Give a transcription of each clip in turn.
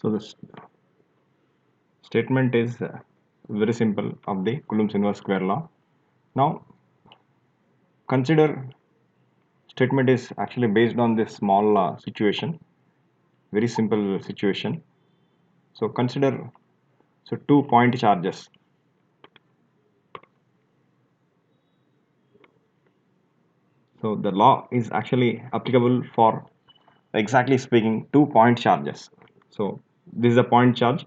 So this statement is very simple of the Coulomb's inverse square law. Now consider statement is actually based on this small situation, very simple situation. So consider two point charges. So the law is actually applicable for exactly speaking 2 point charges. So this is a point charge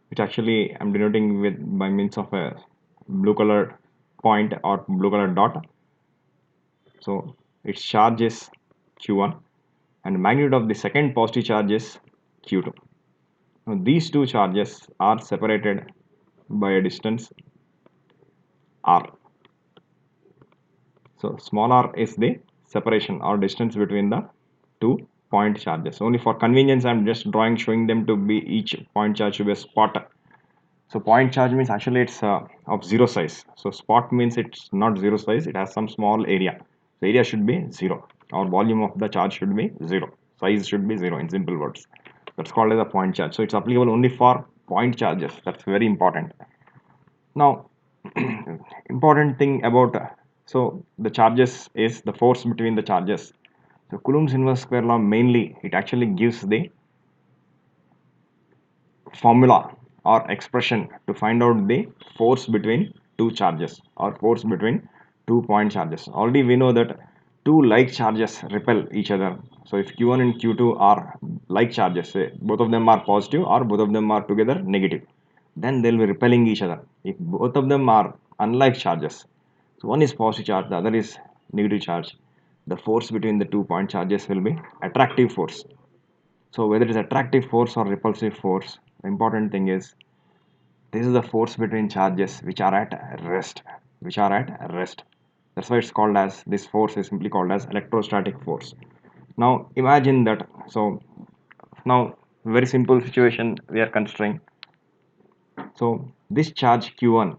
which actually I'm denoting with by means of a blue color point or blue color dot. So its charge is q1 and the magnitude of the second positive charge is q2. Now these two charges are separated by a distance r. So small r is the separation or distance between the 2 point charges. Only for convenience I'm just drawing showing them to be each point charge to be a spot. So point charge means actually it's of zero size. So spot means it's not zero size, it has some small area. The area should be zero or volume of the charge should be zero. Size should be zero in simple words. That's called as a point charge. So it's applicable only for point charges. That's very important. Now important thing about so the charges is the force between the charges. So Coulomb's inverse square law mainly it actually gives the formula or expression to find out the force between two charges or force between 2 point charges. Already we know that two like charges repel each other. So if q1 and q2 are like charges, say both of them are positive or both of them are together negative, then they'll be repelling each other. If both of them are unlike charges, so one is positive charge, the other is negative charge, the force between the 2 point charges will be attractive force. So whether it is attractive force or repulsive force, the important thing is this is the force between charges which are at rest, which are at rest. That's why it's called as, this force is simply called as electrostatic force. Now imagine that, so now very simple situation we are considering. So this charge q1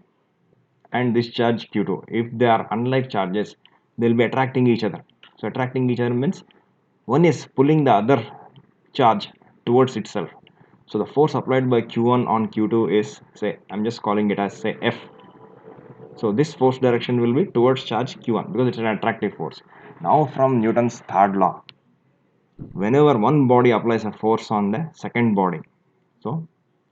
and this charge q2, if they are unlike charges, they'll be attracting each other. So attracting each other means one is pulling the other charge towards itself. So the force applied by q1 on q2 is, say, I'm just calling it as, say, F. So this force direction will be towards charge q1 because it's an attractive force. Now from Newton's third law, whenever one body applies a force on the second body, so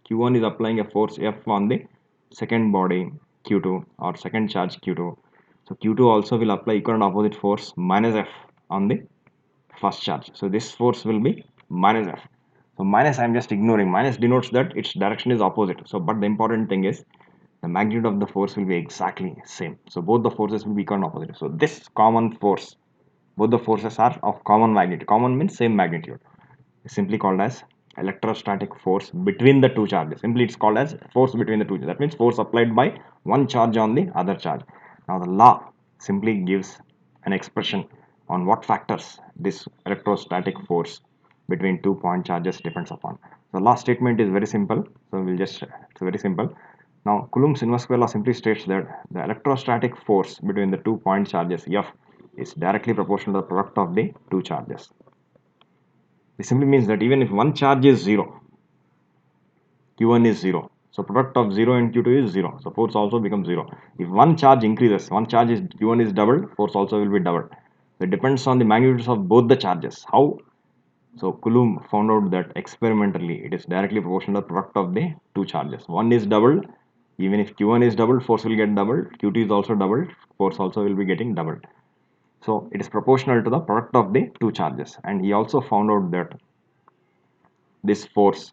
q1 is applying a force F on the second body q2 or second charge q2. So q2 also will apply equal and opposite force minus F on the first charge. So this force will be minus F. So minus I'm just ignoring. Minus denotes that its direction is opposite. So but the important thing is the magnitude of the force will be exactly same. So both the forces will be equal and opposite. So this common force, both the forces are of common magnitude. Common means same magnitude. It's simply called as electrostatic force between the two charges. Simply it's called as force between the two. That means force applied by one charge on the other charge. Now the law simply gives an expression on what factors this electrostatic force between 2 point charges depends upon. The last statement is very simple. So we'll just, it's very simple. Now Coulomb's inverse square law simply states that the electrostatic force between the 2 point charges F is directly proportional to the product of the two charges. This simply means that even if one charge is 0, q1 is 0. So product of 0 and q2 is 0. So force also becomes 0. If one charge increases, one charge is q1 is doubled, force also will be doubled. So it depends on the magnitudes of both the charges. How? So Coulomb found out that experimentally it is directly proportional to the product of the two charges. One is doubled, even if q1 is doubled, force will get doubled, q2 is also doubled, force also will be getting doubled. So it is proportional to the product of the two charges. And he also found out that this force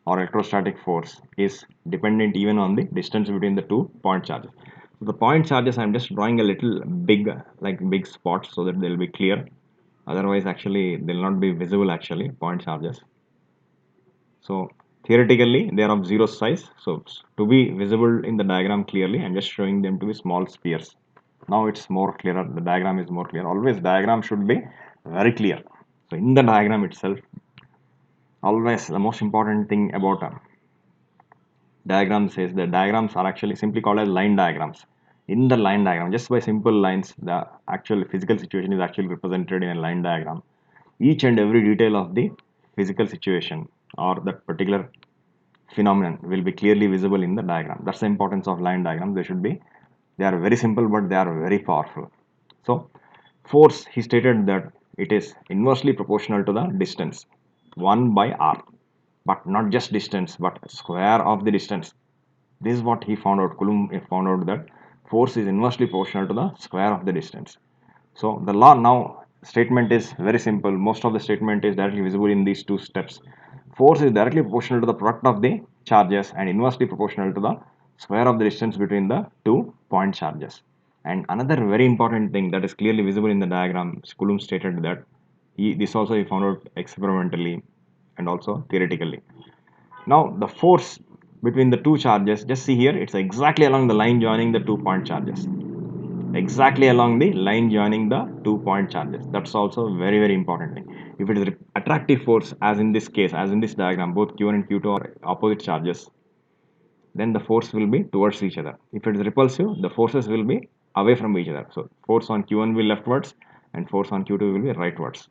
or electrostatic force is dependent even on the distance between the 2 point charges. So the point charges I'm just drawing a little big, like big spots, so that they'll be clear. Otherwise actually they'll not be visible actually, point charges. So theoretically they are of zero size. So to be visible in the diagram clearly, I'm just showing them to be small spheres. Now it's more clearer, the diagram is more clear. Always diagram should be very clear. So in the diagram itself, always the most important thing about diagrams is the diagrams are actually simply called as line diagrams. In the line diagram, just by simple lines, the actual physical situation is actually represented in a line diagram. Each and every detail of the physical situation or that particular phenomenon will be clearly visible in the diagram. That's the importance of line diagrams. They are very simple, but they are very powerful. So force, he stated that it is inversely proportional to the distance 1 by r, but not just distance but square of the distance. This is what he found out. Coulomb found out that force is inversely proportional to the square of the distance. So the law now statement is very simple. Most of the statement is directly visible in these two steps. Force is directly proportional to the product of the charges and inversely proportional to the square of the distance between the 2 point charges. And another very important thing that is clearly visible in the diagram, Coulomb stated that this also he found out experimentally and also theoretically. Now the force between the two charges, just see here, it's exactly along the line joining the 2 point charges. Exactly along the line joining the 2 point charges. That's also very important thing. If it is attractive force, as in this case, as in this diagram, both Q1 and Q2 are opposite charges, then the force will be towards each other. If it is repulsive, the forces will be away from each other. So force on Q1 will leftwards and force on Q2 will be rightwards.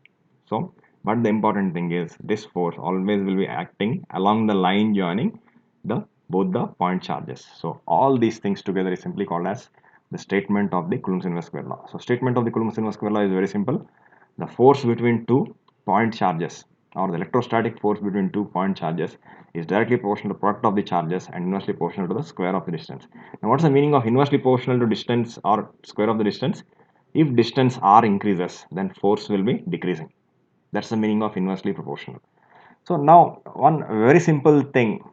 So, but the important thing is this force always will be acting along the line joining the both the point charges. So all these things together is simply called as the statement of the Coulomb's inverse square law. So statement of the Coulomb's inverse square law is very simple. The force between 2 point charges, or the electrostatic force between 2 point charges, is directly proportional to the product of the charges and inversely proportional to the square of the distance. Now what's the meaning of inversely proportional to distance or square of the distance? If distance r increases, then force will be decreasing. That's the meaning of inversely proportional. So now one very simple thing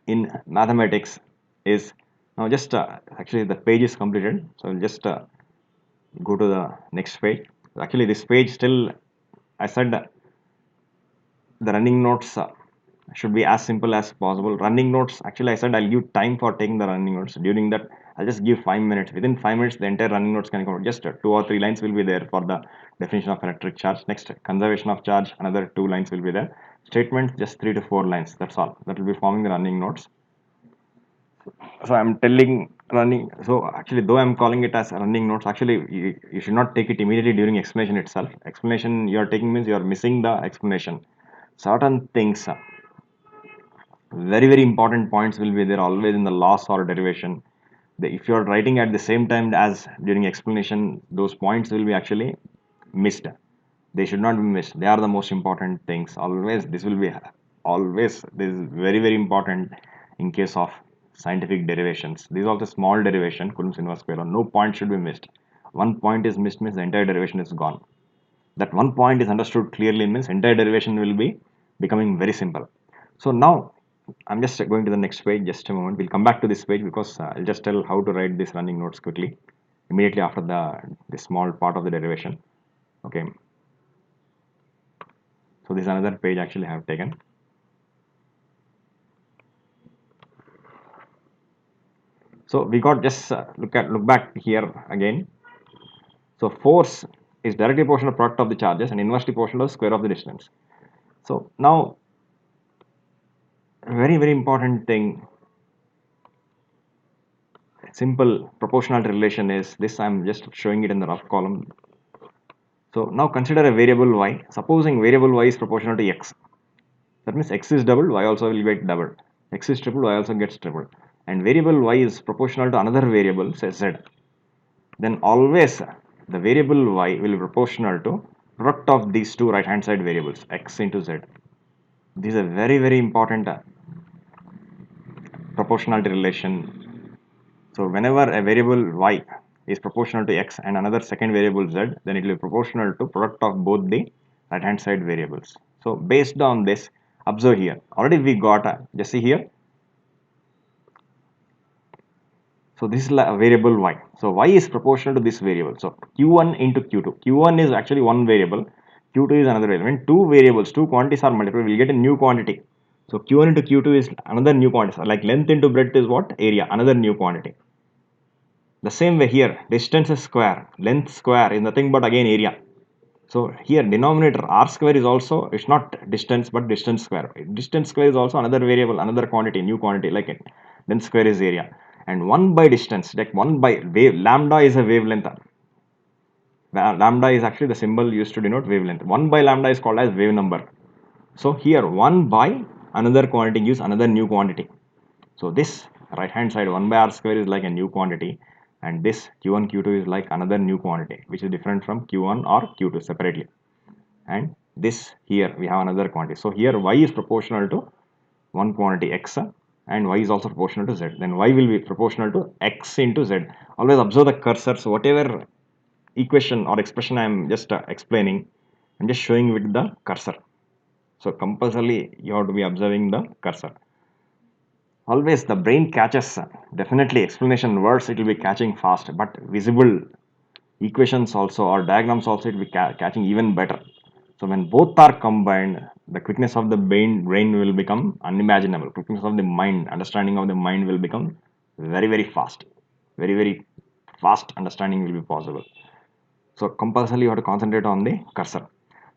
in mathematics is, now just actually the page is completed, so I'll just go to the next page. Actually this page still, I said the running notes should be as simple as possible. Running notes, actually I said I'll give time for taking the running notes. During that I'll just give 5 minutes. Within 5 minutes the entire running notes can come. Just 2 or 3 lines will be there for the definition of electric charge. Next, conservation of charge, another 2 lines will be there. Statement, just 3 to 4 lines. That's all. That will be forming the running notes. So I'm telling running. So actually, though I'm calling it as running notes, actually you should not take it immediately during explanation itself. Explanation you are taking means you are missing the explanation. Certain things, very important points will be there always in the loss or derivation. If you are writing at the same time as during explanation, those points will be actually missed. They should not be missed. They are the most important things. Always this will be always this is very important in case of scientific derivations. This is also small derivation, Coulomb's inverse square law. No point should be missed. One point is missed means the entire derivation is gone. That one point is understood clearly means entire derivation will be becoming very simple. So now I'm just going to the next page. Just a moment. We'll come back to this page because I'll just tell how to write these running notes quickly immediately after the small part of the derivation. Okay. So this is another page actually I have taken. So we got just look back here again. So force is directly proportional to the product of the charges and inversely proportional to the square of the distance. So now very important thing, simple proportionality relation is this. I'm just showing it in the rough column. So now consider a variable y. Supposing variable y is proportional to x. That means x is doubled, y also will get doubled. X is tripled, y also gets tripled. And variable y is proportional to another variable, say z. Then always the variable y will be proportional to product of these two right hand side variables, x into z. This is a very important proportionality relation. So whenever a variable y is proportional to x and another second variable z, then it will be proportional to product of both the right hand side variables. So based on this, observe here, already we got just see here. So this is a variable y. So y is proportional to this variable. So q1 into q2. q1 is actually one variable, q2 is another variable. When two variables, two quantities are multiplied, we'll get a new quantity. So q1 into q2 is another new quantity. So like length into breadth is what? Area, another new quantity. The same way here, distance is square, length square is nothing but again area. So here denominator r square is also, it's not distance but distance square. Distance square is also another variable, another quantity, new quantity, like it. Length square is area. And 1 by distance, like 1 by wave, lambda is a wavelength. Lambda is actually the symbol used to denote wavelength. 1 by lambda is called as wave number. So here 1 by another quantity gives another new quantity. So this right hand side 1 by r square is like a new quantity, and this q1 q2 is like another new quantity which is different from q1 or q2 separately. And this here we have another quantity. So here y is proportional to one quantity x and y is also proportional to z. Then y will be proportional to x into z. Always observe the cursor. So whatever equation or expression I am just explaining, I'm just showing with the cursor. So compulsorily you have to be observing the cursor. Always the brain catches, definitely explanation words it will be catching fast, but visible equations also or diagrams also it will be catching even better. So when both are combined, the quickness of the brain will become unimaginable. Quickness of the mind, understanding of the mind will become very fast. Very fast understanding will be possible. So compulsorily you have to concentrate on the cursor.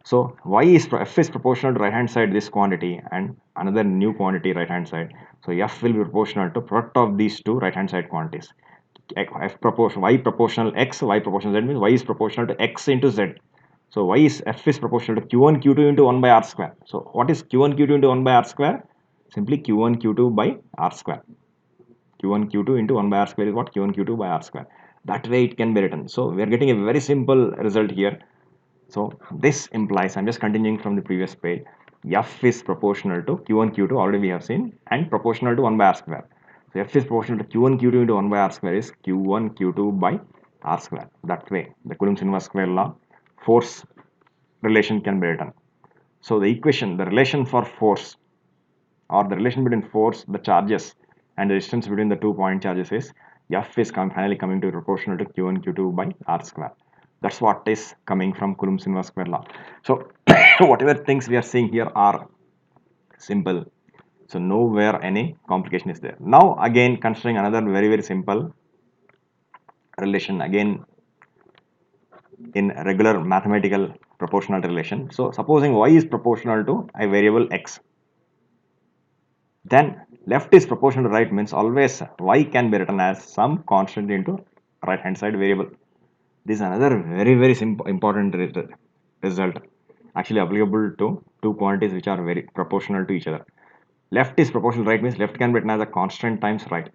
So f is proportional to right hand side this quantity and another new quantity right hand side. So f will be proportional to product of these two right hand side quantities. Y proportional x, y proportional z means y is proportional to x into z. So f is proportional to q1 q2 into 1 by r square. So what is q1 q2 into 1 by r square? Simply q1 q2 by r square. q1 q2 into 1 by r square is what? q1 q2 by r square. That way it can be written. So we are getting a very simple result here. So this implies, I'm just continuing from the previous page, f is proportional to q1 q2 already we have seen and proportional to 1 by r square. So f is proportional to q1 q2 into 1 by r square is q1 q2 by r square. That way the Coulomb's inverse square law force relation can be written. So the equation, the relation for force or the relation between force, the charges and the distance between the 2 point charges is f is finally coming to proportional to q1 q2 by r square. That's what is coming from Coulomb's inverse square law. So whatever things we are seeing here are simple. So nowhere any complication is there. Now again considering another very simple relation again in regular mathematical proportional relation. So supposing y is proportional to a variable x, then left is proportional to right means always y can be written as some constant into right hand side variable. This is another very important result actually applicable to two quantities which are very proportional to each other. Left is proportional to right means left can be written as a constant times right.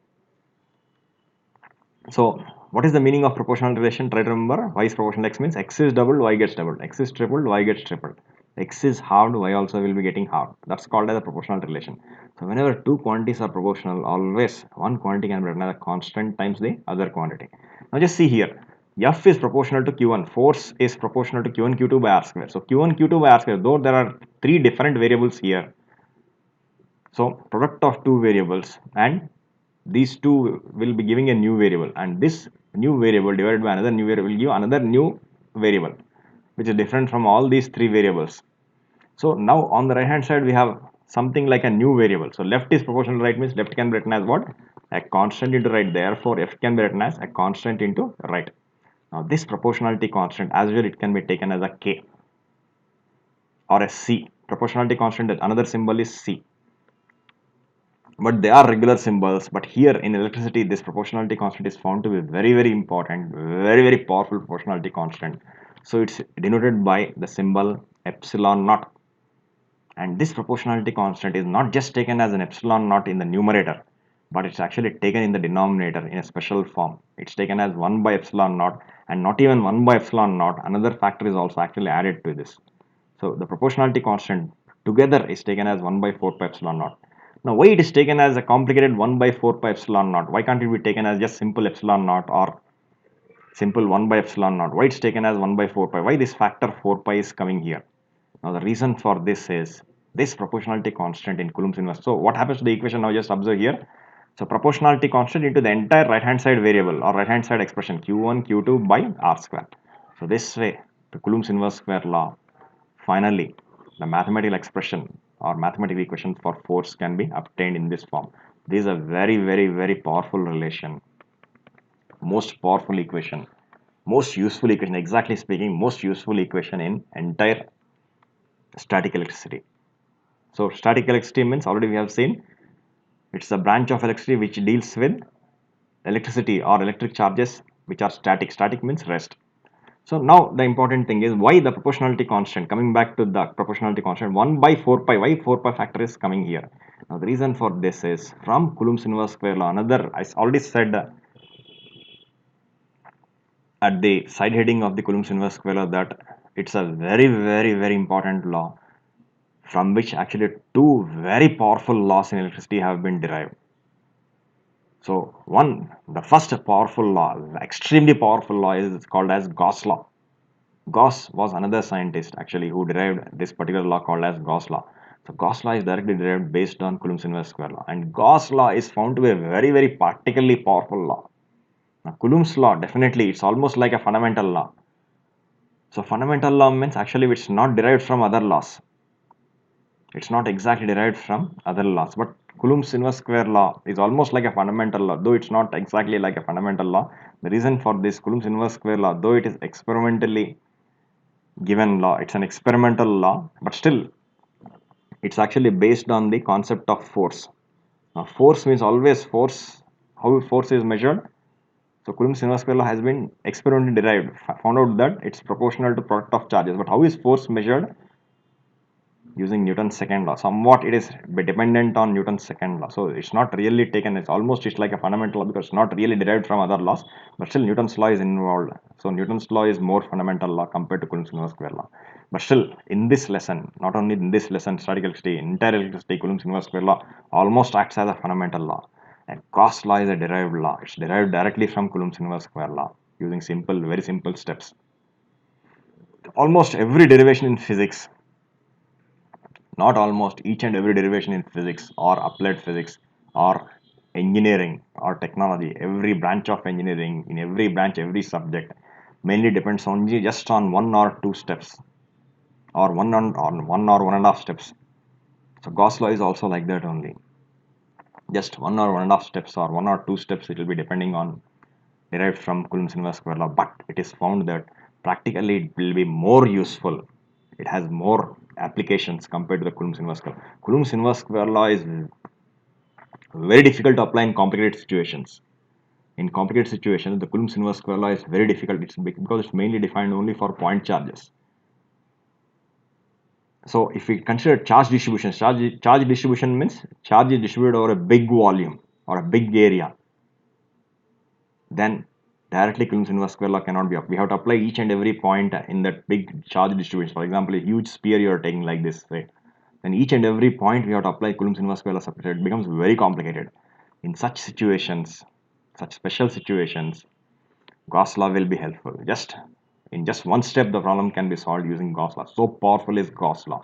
So what is the meaning of proportional relation? Try to remember y is proportional to x means x is doubled, y gets doubled. X is tripled, y gets tripled. X is halved, y also will be getting halved. That's called as a proportional relation. So whenever two quantities are proportional, always one quantity can be written as a constant times the other quantity. Now just see here. F is proportional to Q1. Force is proportional to Q1 Q2 by R square. So Q1 Q2 by R square, though there are three different variables here. So product of two variables and these two will be giving a new variable, and this new variable divided by another new variable will give another new variable which is different from all these three variables. So now on the right hand side we have something like a new variable. So left is proportional to right means left can be written as what? A constant into right. Therefore f can be written as a constant into right. Now this proportionality constant as well it can be taken as a k or a c. Proportionality constant another symbol is c, but they are regular symbols. But here in electricity this proportionality constant is found to be very important, very powerful proportionality constant. So it's denoted by the symbol epsilon naught, and this proportionality constant is not just taken as an epsilon naught in the numerator, but it's actually taken in the denominator in a special form. It's taken as 1 by epsilon naught, and not even 1 by epsilon naught, another factor is also actually added to this. So the proportionality constant together is taken as 1 by 4 pi epsilon naught. Now why it is taken as a complicated 1 by 4 pi epsilon naught? Why can't it be taken as just simple epsilon naught or simple 1 by epsilon naught? Why it's taken as 1 by 4 pi? Why this factor 4 pi is coming here? Now the reason for this is this proportionality constant in Coulomb's inverse. So what happens to the equation now? Just observe here. So proportionality constant into the entire right hand side variable or right hand side expression q1 q2 by r square. So this way the Coulomb's inverse square law, finally the mathematical expression or mathematical equation for force can be obtained in this form. This is a very powerful relation, most powerful equation, most useful equation, exactly speaking most useful equation in entire static electricity. So static electricity means already we have seen it's a branch of electricity which deals with electricity or electric charges which are static. Static means rest. So now the important thing is why the proportionality constant, coming back to the proportionality constant 1 by 4 pi, why 4 pi factor is coming here. Now the reason for this is from Coulomb's inverse square law, another, I already said at the side heading of the Coulomb's inverse square law that it's a very important law from which actually two very powerful laws in electricity have been derived. So the first powerful law, extremely powerful law, is called as Gauss law. Gauss was another scientist actually who derived this particular law called as Gauss law. So Gauss law is directly derived based on Coulomb's inverse square law, and Gauss law is found to be a very particularly powerful law. Now Coulomb's law, definitely it's almost like a fundamental law. So fundamental law means actually it's not derived from other laws. It's not exactly derived from other laws, but Coulomb's inverse square law is almost like a fundamental law, though it's not exactly like a fundamental law. The reason for this Coulomb's inverse square law, though it is experimentally given law, it's an experimental law, but still it's actually based on the concept of force. Now force means always force, how force is measured. So Coulomb's inverse square law has been experimentally derived, found out that it's proportional to product of charges, but how is force measured? Using Newton's second law. Somewhat it is dependent on Newton's second law. So it's not really taken, it's like a fundamental law because it's not really derived from other laws, but still Newton's law is involved. So Newton's law is more fundamental law compared to Coulomb's inverse square law. But still, in this lesson, not only in this lesson, static electricity, entire electricity, Coulomb's inverse square law almost acts as a fundamental law. And Gauss law is a derived law. It's derived directly from Coulomb's inverse square law using very simple steps. Almost every derivation in physics, not almost, each and every derivation in physics or applied physics or engineering or technology, every branch of engineering, in every branch, every subject mainly depends only just on one or two steps or on one or one and a half steps. So Gauss law is also like that only. Just one or one and a half steps or one or two steps, it will be depending on derived from Coulomb's inverse square law, but it is found that practically it will be more useful. It has more applications compared to the Coulomb's inverse square law. Coulomb's inverse square law is very difficult to apply in complicated situations. In complicated situations, the Coulomb's inverse square law is very difficult. It's because it's mainly defined only for point charges. So if we consider charge distribution, charge distribution means charge is distributed over a big volume or a big area. Then directly Coulomb's inverse square law cannot be up. We have to apply each and every point in that big charge distribution. For example, a huge sphere you are taking like this, right? Then each and every point we have to apply Coulomb's inverse square law separately. It becomes very complicated. In such situations, such special situations, Gauss law will be helpful. In just one step, the problem can be solved using Gauss law. So powerful is Gauss law.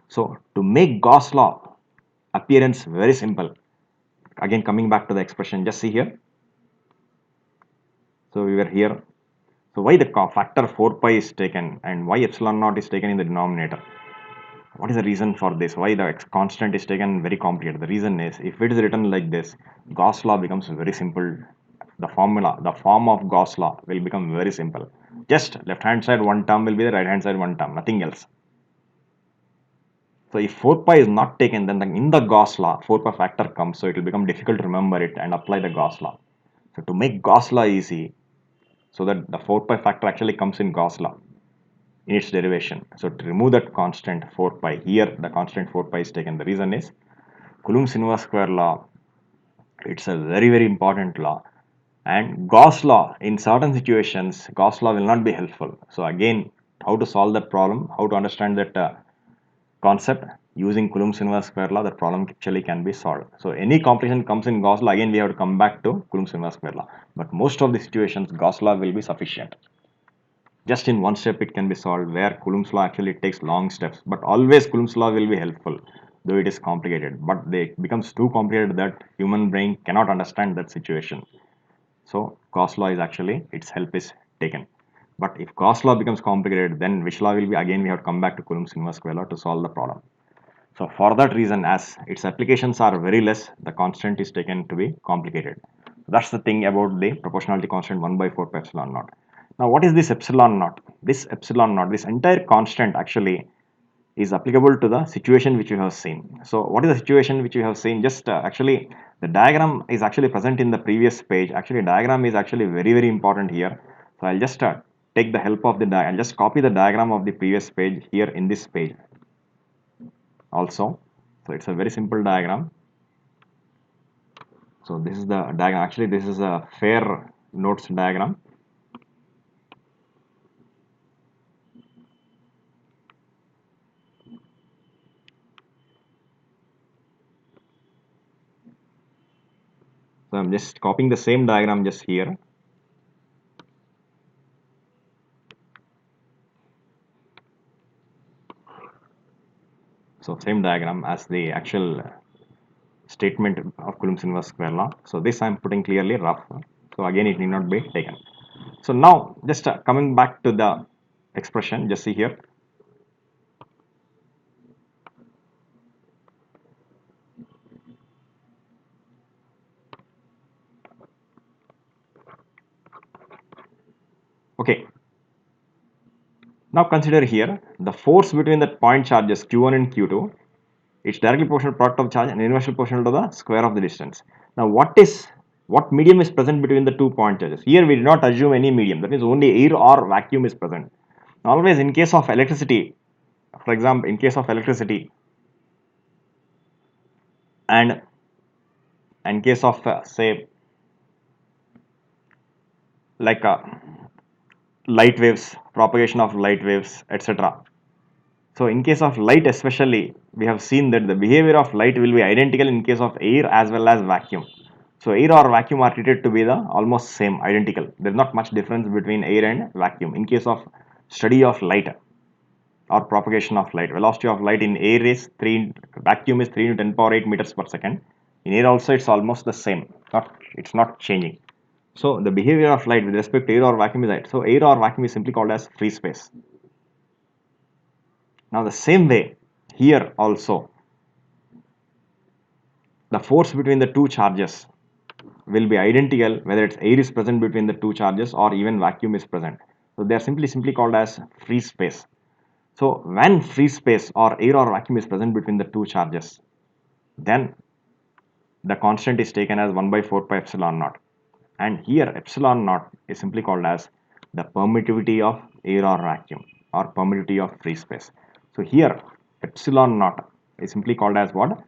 So to make Gauss law appearance very simple, again coming back to the expression, just see here. So we were here. So why the factor 4 pi is taken and why epsilon naught is taken in the denominator? What is the reason for this? Why the constant is taken very complicated? The reason is if it is written like this, Gauss law becomes very simple. The form of Gauss law will become very simple. Just left hand side one term will be the right hand side one term, nothing else. So if 4 pi is not taken, then in the Gauss law, 4 pi factor comes, so it will become difficult to remember it and apply the Gauss law. So to make Gauss law easy, so that the 4 pi factor actually comes in Gauss law in its derivation. So to remove that constant 4 pi, here the constant 4 pi is taken. The reason is Coulomb's inverse square law, it's a very important law, and Gauss law in certain situations, Gauss law will not be helpful. So again, how to solve that problem, how to understand that concept using Coulomb's inverse square law, that problem actually can be solved. So any complication comes in Gauss law, again we have to come back to Coulomb's inverse square law, but most of the situations Gauss law will be sufficient. Just in one step it can be solved, where Coulomb's law actually takes long steps, but always Coulomb's law will be helpful, though it is complicated, but it becomes too complicated that human brain cannot understand that situation. So Gauss law is actually, its help is taken. But if Gauss law becomes complicated, then which law will be? Again we have to come back to Coulomb's inverse square law to solve the problem. So for that reason, as its applications are very less, the constant is taken to be complicated. That's the thing about the proportionality constant 1 by 4 pi epsilon naught. Now what is this epsilon naught? This epsilon naught, this entire constant actually is applicable to the situation which you have seen. So what is the situation which you have seen? Just actually the diagram is actually present in the previous page. Actually diagram is actually very important here. So I'll just take the help of the diagram, just copy the diagram of the previous page here in this page also. So it's a very simple diagram. So this is the diagram. Actually, this is a fair notes diagram. So I'm just copying the same diagram just here. So same diagram as the actual statement of Coulomb's inverse square law. So this I'm putting clearly rough. So again, it need not be taken. So now just coming back to the expression, just see here. Okay. Now consider here the force between the point charges Q1 and Q2. It's directly proportional product of charge and inversely proportional to the square of the distance. Now what medium is present between the 2 point charges? Here we did not assume any medium. That means only air or vacuum is present. Always in case of electricity, for example, in case of electricity and in case of say like light waves, propagation of light waves, etc. So in case of light especially, we have seen that the behavior of light will be identical in case of air as well as vacuum. So air or vacuum are treated to be the almost same, identical. There is not much difference between air and vacuum in case of study of light or propagation of light. Velocity of light in air is 3, vacuum is 3 to 10 power 8 meters per second. In air also it's almost the same, it's not changing. So the behavior of light with respect to air or vacuum is that. So air or vacuum is simply called as free space. Now the same way here also the force between the two charges will be identical whether it's air is present between the two charges or even vacuum is present. So they are simply called as free space. So when free space or air or vacuum is present between the two charges, then the constant is taken as 1 by 4 pi epsilon naught. And here epsilon naught is simply called as the permittivity of air or vacuum or permittivity of free space. So here epsilon naught is simply called as what?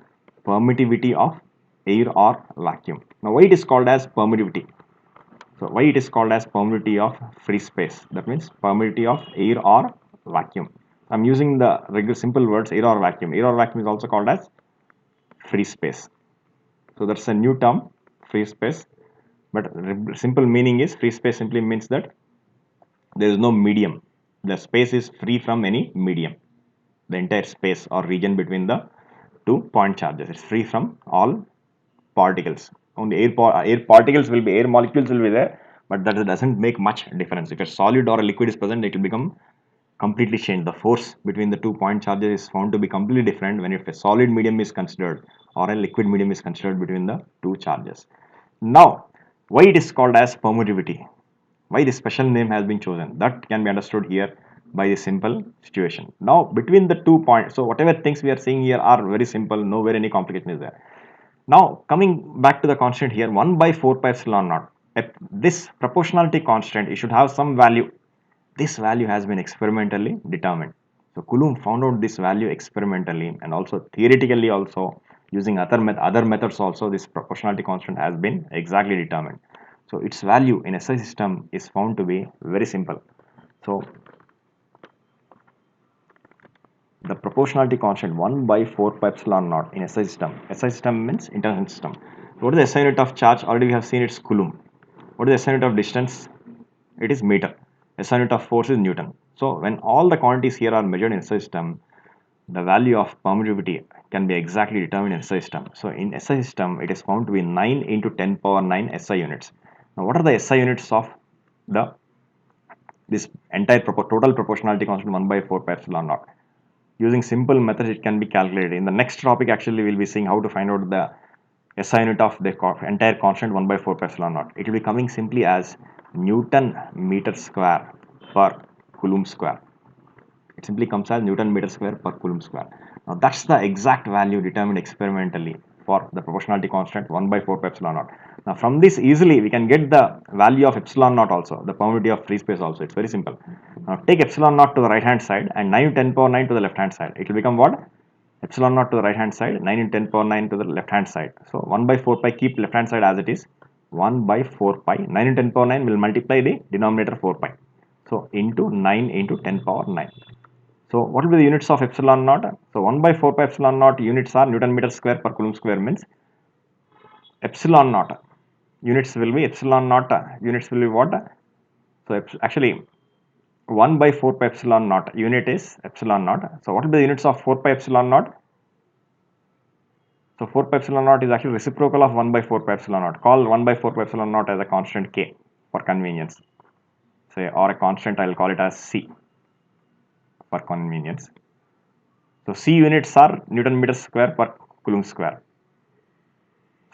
Permittivity of air or vacuum. Now why it is called as permittivity? So why it is called as permittivity of free space? That means permittivity of air or vacuum. I'm using the regular simple words air or vacuum. Air or vacuum is also called as free space. So that's a new term, free space. But simple meaning is free space simply means that there is no medium. The space is free from any medium. The entire space or region between the 2 point charges is free from all particles. Only air particles will be, air molecules will be there, but that doesn't make much difference. If a solid or a liquid is present, it will become completely changed. The force between the 2 point charges is found to be completely different when if a solid medium is considered or a liquid medium is considered between the two charges. Now, why it is called as permittivity? Why this special name has been chosen? That can be understood here by the simple situation. Now, between the 2 points, so whatever things we are seeing here are very simple, nowhere any complication is there. Now, coming back to the constant here, 1 by 4 pi epsilon naught. This proportionality constant, it should have some value. This value has been experimentally determined. So Coulomb found out this value experimentally and also theoretically also using other methods also this proportionality constant has been exactly determined. So its value in SI system is found to be very simple. So the proportionality constant 1 by 4 pi epsilon naught in SI system. SI system means internal system. What is the SI unit of charge? Already we have seen it's Coulomb. What is the SI unit of distance? It is meter. SI unit of force is Newton. So when all the quantities here are measured in SI system, the value of permittivity can be exactly determined in SI system. So in SI system, it is found to be 9 into 10 power 9 SI units. Now what are the SI units of the this entire total proportionality constant 1 by 4 pi epsilon naught? Using simple methods, it can be calculated. In the next topic, actually, we'll be seeing how to find out the SI unit of the entire constant 1 by 4 pi epsilon naught. It will be coming simply as Newton meter square per Coulomb square. It simply comes as Newton meter square per Coulomb square. Now that's the exact value determined experimentally for the proportionality constant 1 by 4 pi epsilon naught. Now from this easily we can get the value of epsilon naught also, the permittivity of free space also. It's very simple. Now take epsilon naught to the right hand side and 9 into 10 power 9 to the left hand side. It will become what? Epsilon naught to the right hand side, 9 into 10 power 9 to the left hand side. So 1 by 4 pi, keep left hand side as it is. 1 by 4 pi, 9 into 10 power 9 will multiply the denominator 4 pi. So into 9 into 10 power 9. So what will be the units of epsilon naught? So 1 by 4 pi epsilon naught units are Newton meter square per Coulomb square, means epsilon naught units will be epsilon naught units will be what? So actually 1 by 4 pi epsilon naught unit is epsilon naught. So what will be the units of 4 pi epsilon naught? So 4 pi epsilon naught is actually reciprocal of 1 by 4 pi epsilon naught. Call 1 by 4 pi epsilon naught as a constant k for convenience. Say, or a constant, I will call it as c for convenience. So C units are Newton meter square per Coulomb square.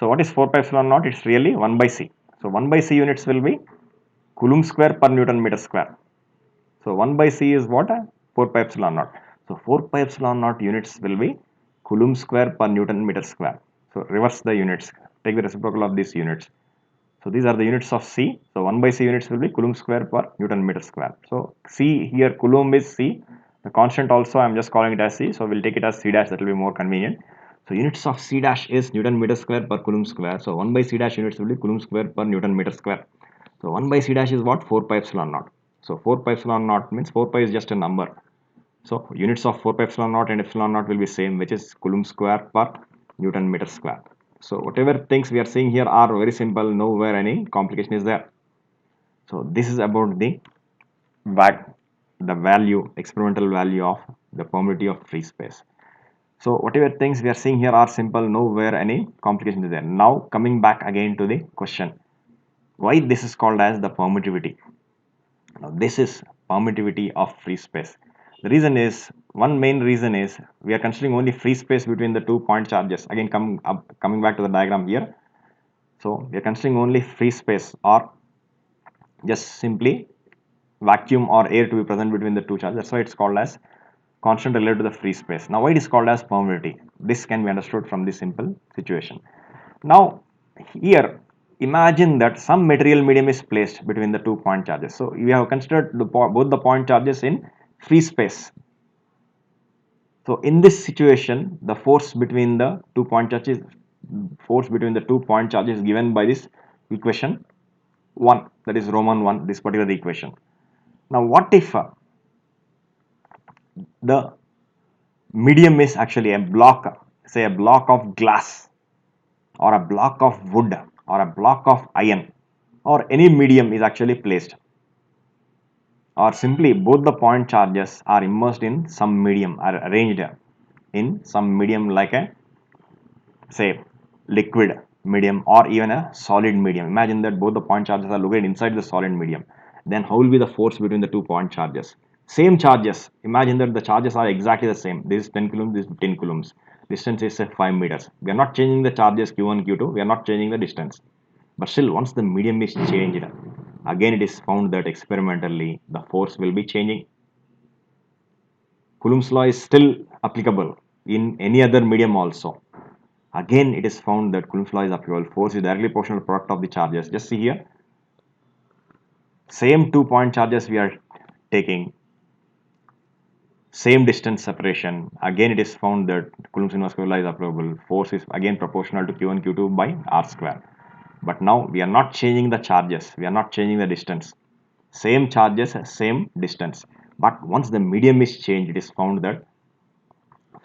So what is 4 pi epsilon naught? It's really 1 by C. So 1 by C units will be Coulomb square per Newton meter square. So 1 by C is what? 4 pi epsilon naught. So 4 pi epsilon naught units will be Coulomb square per Newton meter square. So reverse the units. Take the reciprocal of these units. So these are the units of C. So 1 by C units will be Coulomb square per Newton meter square. So C here, Coulomb is C. The constant also I am just calling it as C. So we'll take it as C dash, that will be more convenient. So units of C dash is Newton meter square per Coulomb square. So 1 by C dash units will be Coulomb square per Newton meter square. So 1 by C dash is what? 4 pi epsilon naught. So 4 pi epsilon naught means 4 pi is just a number. So units of 4 pi epsilon naught and epsilon naught will be same, which is Coulomb square per Newton meter square. So whatever things we are seeing here are very simple, nowhere any complication is there. So this is about the value, experimental value of the permittivity of free space. So whatever things we are seeing here are simple, nowhere any complication is there. Now coming back again to the question, why this is called as the permittivity? Now this is permittivity of free space. The reason is, one main reason is we are considering only free space between the 2 point charges. Again coming back to the diagram here. So we are considering only free space or just simply vacuum or air to be present between the two charges. That's why it's called as constant related to the free space. Now why it is called as permeability? This can be understood from this simple situation. Now here imagine that some material medium is placed between the 2 point charges. So we have considered both the point charges in free space. So in this situation, the force between the 2 point charges is given by this equation 1, that is Roman 1, this particular equation. Now what if the medium is actually a block, say a block of glass or a block of wood or a block of iron, or any medium is actually placed, or simply both the point charges are immersed in some medium, are arranged in some medium like a, say, liquid medium or even a solid medium. Imagine that both the point charges are located inside the solid medium. Then how will be the force between the 2 point charges? Same charges. Imagine that the charges are exactly the same. This is 10 coulombs, this is 10 coulombs. Distance is say 5 meters. We are not changing the charges Q1, Q2. We are not changing the distance. But still, once the medium is changed, again it is found that experimentally the force will be changing. Coulomb's law is still applicable in any other medium also. Again, it is found that Coulomb's law is applicable. Force is directly proportional to the product of the charges. Just see here. Same 2 point charges we are taking. Same distance separation. Again, it is found that Coulomb's inverse law is applicable. Force is again proportional to Q1, Q2 by R square. But now we are not changing the charges. We are not changing the distance. Same charges, same distance. But once the medium is changed, it is found that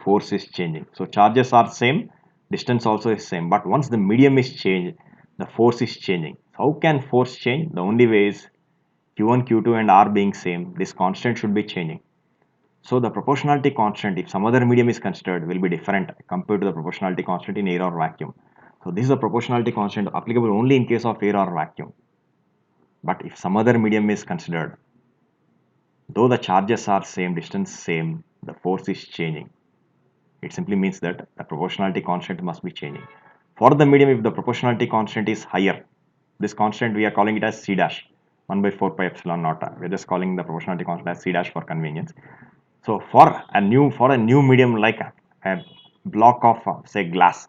force is changing. So charges are same, distance also is same, but once the medium is changed, the force is changing. How can force change? The only way is Q1, Q2 and R being same, this constant should be changing. So the proportionality constant, if some other medium is considered, will be different compared to the proportionality constant in air or vacuum. So this is a proportionality constant applicable only in case of air or vacuum. But if some other medium is considered, though the charges are same, distance same, the force is changing. It simply means that the proportionality constant must be changing. For the medium, if the proportionality constant is higher, this constant we are calling it as C dash, 1 by 4 pi epsilon naught. We are just calling the proportionality constant as C dash for convenience. So for a new medium like a block of say glass.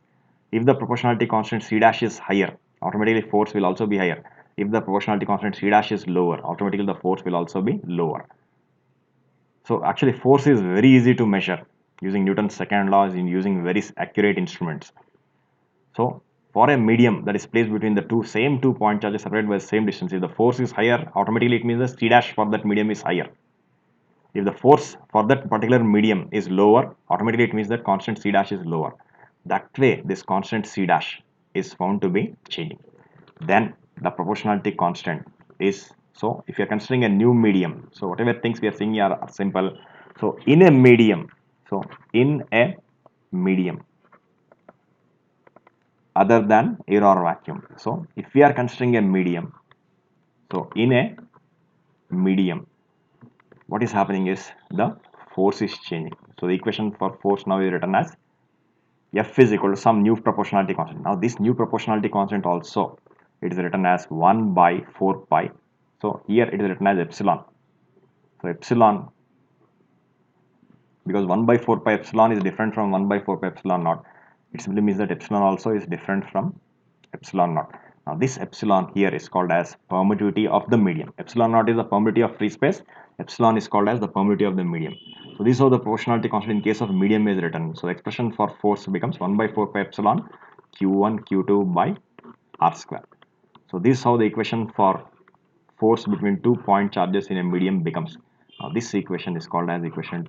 If the proportionality constant C dash is higher, automatically force will also be higher. If the proportionality constant C dash is lower, automatically the force will also be lower. So actually force is very easy to measure using Newton's second law, in using very accurate instruments. So for a medium that is placed between the same two point charges separated by the same distance, if the force is higher, automatically it means the C dash for that medium is higher. If the force for that particular medium is lower, automatically it means that constant C dash is lower. That way this constant C dash is found to be changing. Then the proportionality constant is, so if you are considering a new medium, so whatever things we are seeing here are simple. So in a medium, other than air or vacuum. So if we are considering a medium, so in a medium, what is happening is the force is changing. So the equation for force now is written as F is equal to some new proportionality constant. Now this new proportionality constant also, it is written as 1 by 4 pi. So here it is written as epsilon. So epsilon, because 1 by 4 pi epsilon is different from 1 by 4 pi epsilon naught. It simply means that epsilon also is different from epsilon naught. Now this epsilon here is called as permittivity of the medium. Epsilon naught is the permittivity of free space. Epsilon is called as the permittivity of the medium. So this is how the proportionality constant in case of medium is written. So the expression for force becomes 1 by 4 pi epsilon q1 q2 by r square. So this is how the equation for force between 2 point charges in a medium becomes. Now this equation is called as equation